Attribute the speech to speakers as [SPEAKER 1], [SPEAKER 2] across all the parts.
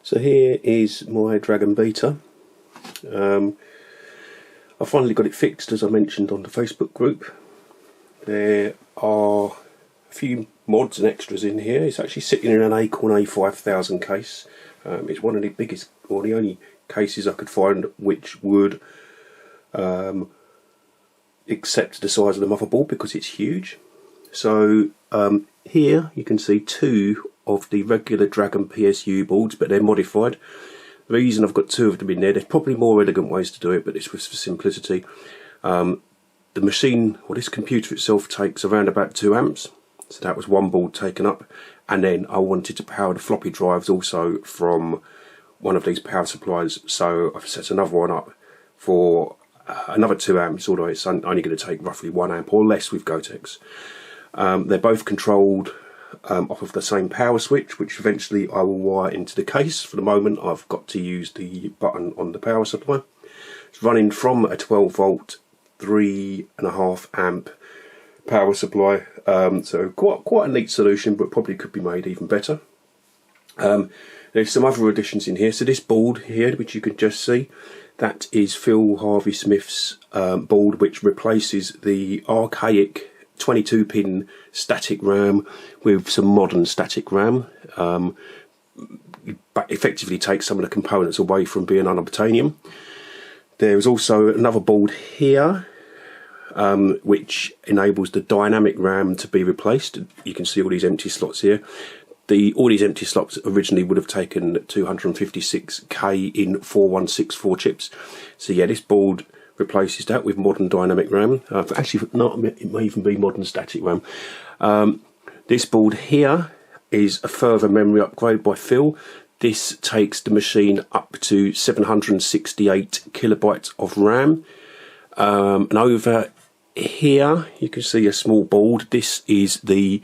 [SPEAKER 1] So here is my Dragon Beta. I finally got it fixed, as I mentioned on the Facebook group. There are a few mods and extras in here. It's actually sitting in an Acorn A5000 case. It's one of the biggest, or the only cases I could find which would accept the size of the motherboard, because it's huge. So here you can see two of the regular Dragon PSU boards, but they're modified. The reason I've got two of them in there, there's probably more elegant ways to do it, but this was for simplicity. The machine, or this computer itself, takes around about 2 amps. So that was one board taken up, and then I wanted to power the floppy drives also from one of these power supplies, so I've set another one up for another 2 amps, although it's only going to take roughly 1 amp or less with Gotex. They're both controlled off of the same power switch, which eventually I will wire into the case. For the moment I've got to use the button on the power supply. It's running from a 12 volt 3.5 amp power supply, so quite a neat solution, but probably could be made even better. There's some other additions in here. So this board here, which you can just see, that is Phil Harvey Smith's board, which replaces the archaic 22-pin static RAM with some modern static RAM. But effectively takes some of the components away from being unobtainium. There is also another board here which enables the dynamic RAM to be replaced. You can see all these empty slots here. All these empty slots originally would have taken 256K in 4164 chips. So yeah, this board replaces that with modern dynamic RAM. Actually, not, it may even be modern static RAM. This board here is a further memory upgrade by Phil. This takes the machine up to 768 kilobytes of RAM. And over here you can see a small board. This is the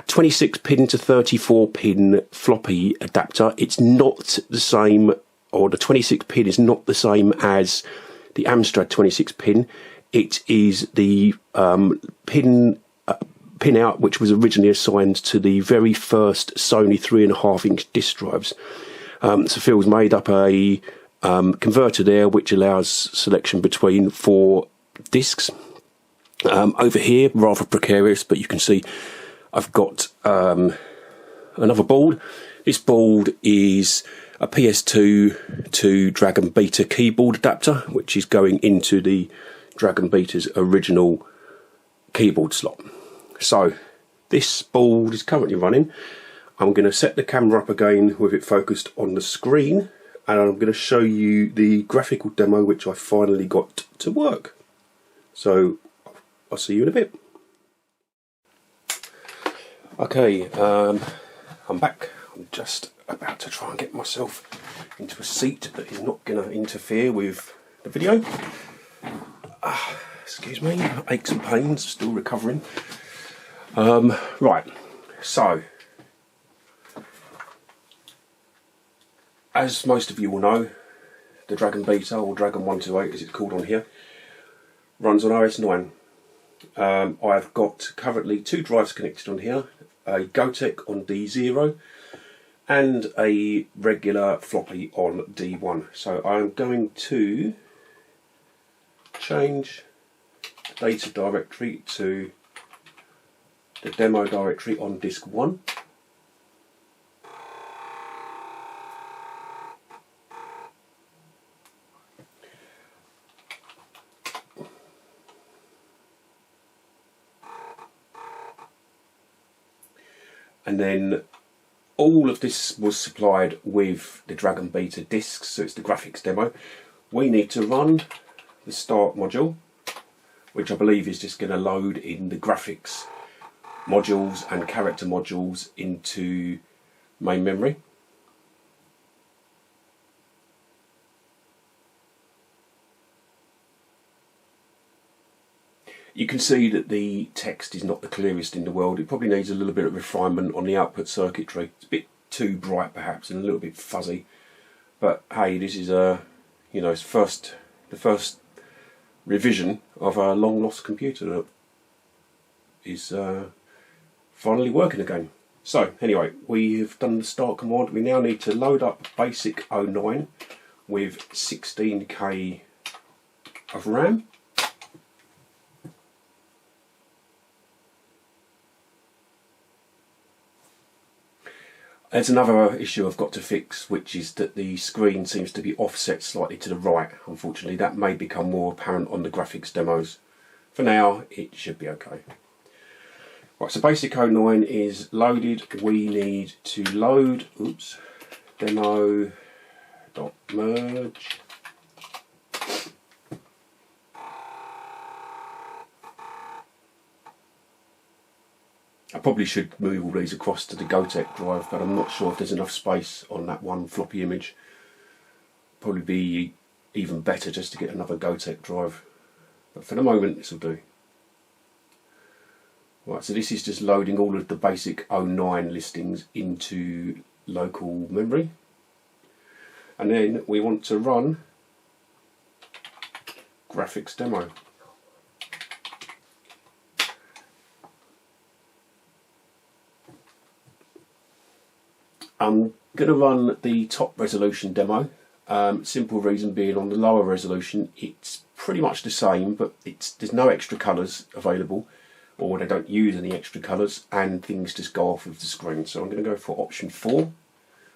[SPEAKER 1] 26-pin to 34-pin floppy adapter. It's not the same, or the 26-pin is not the same as the Amstrad 26-pin. It is the pin out which was originally assigned to the very first Sony 3.5-inch disc drives. So Phil's made up a converter there which allows selection between 4 discs. Over here, rather precarious, but you can see I've got another board. This board is a PS2 to Dragon Beta keyboard adapter, which is going into the Dragon Beta's original keyboard slot. So this board is currently running. I'm going to set the camera up again with it focused on the screen, and I'm going to show you the graphical demo which I finally got to work. So I'll see you in a bit. Okay, I'm back. I'm just about to try and get myself into a seat that is not going to interfere with the video. Excuse me, aches and pains, still recovering. Right, so as most of you will know, the Dragon Beta, or Dragon 128 as it's called on here, runs on OS 9. I've got currently 2 drives connected on here, a Gotek on D0 and a regular floppy on D1. So I'm going to change the data directory to the demo directory on disk 1. And then all of this was supplied with the Dragon Beta discs, so it's the graphics demo. We need to run the start module, which I believe is just going to load in the graphics modules and character modules into main memory. You can see that the text is not the clearest in the world. It probably needs a little bit of refinement on the output circuitry. It's a bit too bright perhaps and a little bit fuzzy. But hey, this is it's the first revision of a long lost computer that is finally working again. So anyway, we've done the start command. We now need to load up Basic 09 with 16K of RAM. There's another issue I've got to fix, which is that the screen seems to be offset slightly to the right. Unfortunately, that may become more apparent on the graphics demos. For now, it should be okay. Right, so Basic 09 is loaded. We need to load, demo.merge. I probably should move all these across to the Gotek drive, but I'm not sure if there's enough space on that one floppy image. Probably be even better just to get another Gotek drive. But for the moment, this will do. Right, so this is just loading all of the Basic 09 listings into local memory. And then we want to run graphics demo. I'm going to run the top resolution demo. Simple reason being, on the lower resolution it's pretty much the same, but there's no extra colours available, or they don't use any extra colours, and things just go off of the screen. So I'm going to go for option 4.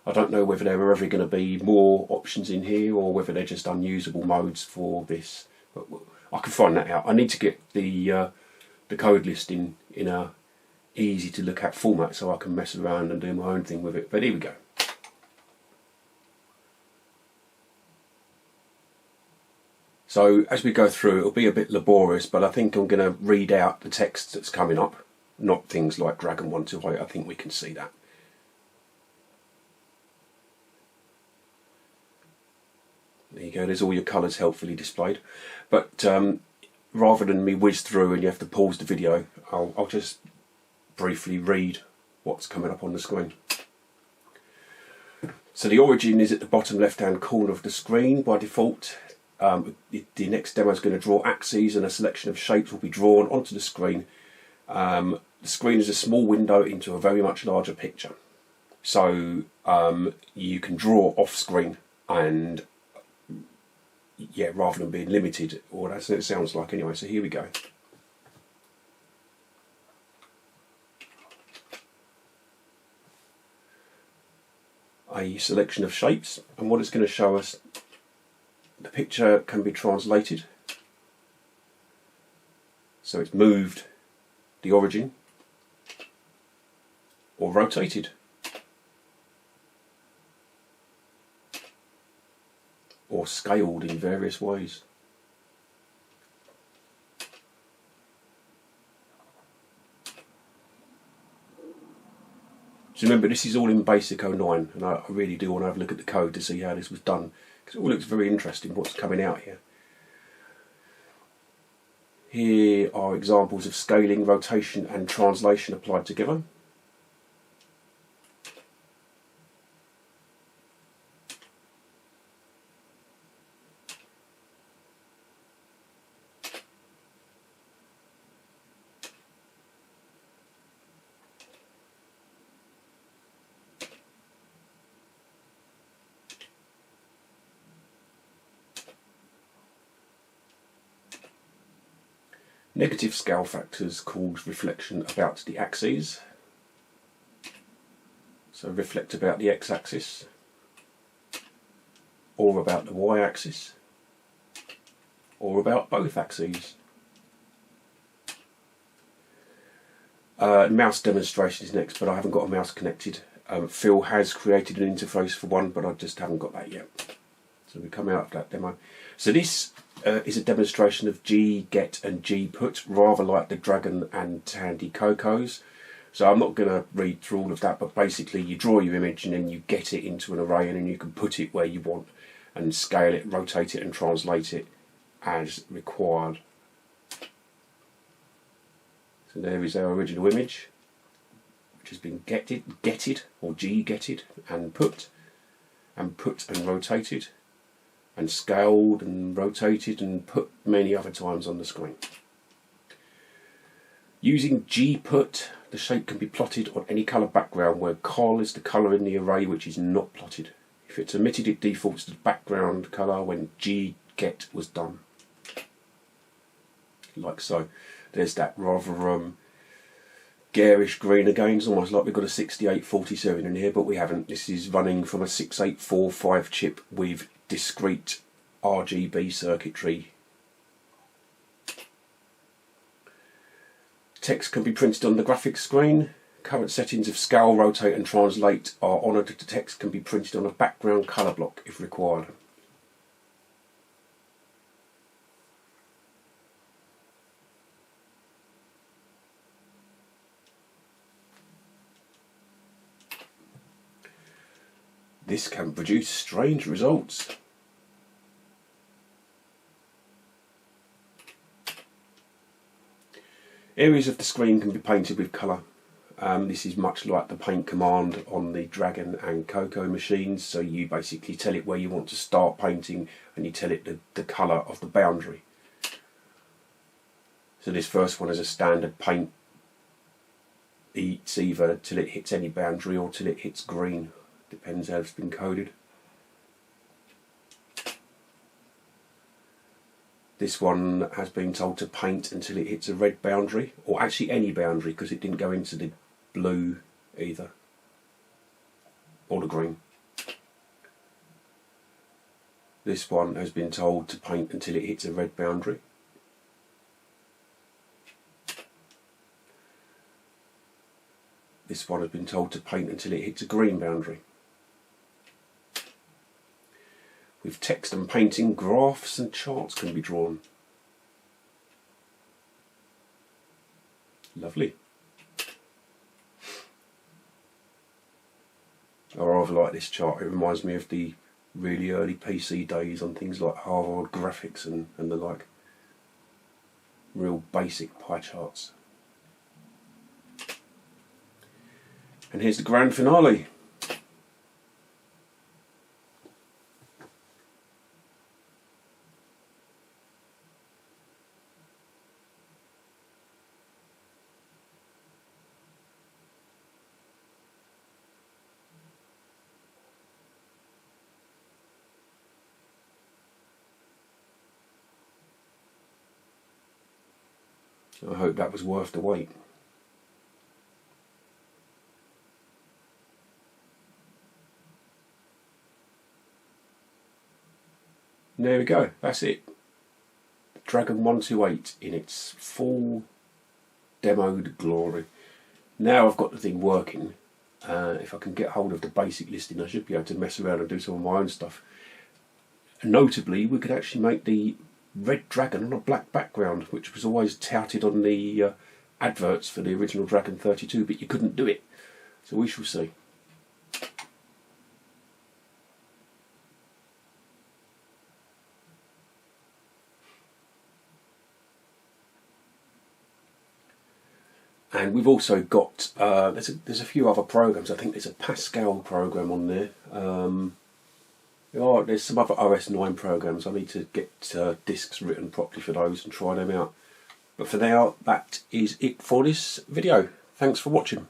[SPEAKER 1] I don't know whether there are ever going to be more options in here, or whether they're just unusable modes for this, but I can find that out. I need to get the code list in a easy to look at format so I can mess around and do my own thing with it. But here we go. So as we go through, it'll be a bit laborious, but I think I'm going to read out the text that's coming up, not things like Dragon 128. I think we can see that. There you go, there's all your colours helpfully displayed. But rather than me whiz through and you have to pause the video, I'll just briefly read what's coming up on the screen. So the origin is at the bottom left hand corner of the screen by default. The next demo is going to draw axes, and a selection of shapes will be drawn onto the screen. The screen is a small window into a very much larger picture. So you can draw off screen, and yeah, rather than being limited, or that's what it sounds like anyway. So here we go. A selection of shapes, and what it's going to show us, the picture can be translated, so it's moved the origin, or rotated, or scaled in various ways. So remember, this is all in Basic 09, and I really do want to have a look at the code to see how this was done, because it all looks very interesting what's coming out here. Here are examples of scaling, rotation and translation applied together. Negative scale factors called reflection about the axes. So reflect about the x-axis, or about the y-axis, or about both axes. Mouse demonstration is next, but I haven't got a mouse connected. Phil has created an interface for one, but I just haven't got that yet. So we come out of that demo. So this is a demonstration of G-get and G-put, rather like the Dragon and Tandy Cocos. So I'm not going to read through all of that, but basically you draw your image and then you get it into an array, and then you can put it where you want and scale it, rotate it and translate it as required. So there is our original image, which has been getted or G-getted and put and rotated and scaled and rotated and put many other times on the screen. Using G-put the shape can be plotted on any colour background where col is the colour in the array which is not plotted. If it's omitted, it defaults to the background colour when get was done. Like so. There's that rather garish green again. It's almost like we've got a 6847 in here, but we haven't. This is running from a 6845 chip with discrete RGB circuitry. Text can be printed on the graphics screen. Current settings of scale, rotate and translate are honoured. The text can be printed on a background colour block if required. This can produce strange results. Areas of the screen can be painted with colour. This is much like the paint command on the Dragon and Coco machines, so you basically tell it where you want to start painting and you tell it the colour of the boundary. So this first one is a standard paint. It's either till it hits any boundary or till it hits green, depends how it's been coded. This one has been told to paint until it hits a red boundary, or actually any boundary, because it didn't go into the blue either, or the green. This one has been told to paint until it hits a red boundary. This one has been told to paint until it hits a green boundary. With text and painting, graphs and charts can be drawn. Lovely. I rather like this chart. It reminds me of the really early PC days on things like Harvard graphics and the like. Real basic pie charts. And here's the grand finale. I hope that was worth the wait. And there we go, that's it. Dragon 128 in its full demoed glory. Now I've got the thing working. If I can get hold of the basic listing, I should be able to mess around and do some of my own stuff. And notably, we could actually make the red dragon on a black background, which was always touted on the adverts for the original Dragon 32, but you couldn't do it. So we shall see. And we've also got, there's a few other programs. I think there's a Pascal program on there. There's some other OS 9 programs. I need to get discs written properly for those and try them out. But for now, that is it for this video. Thanks for watching.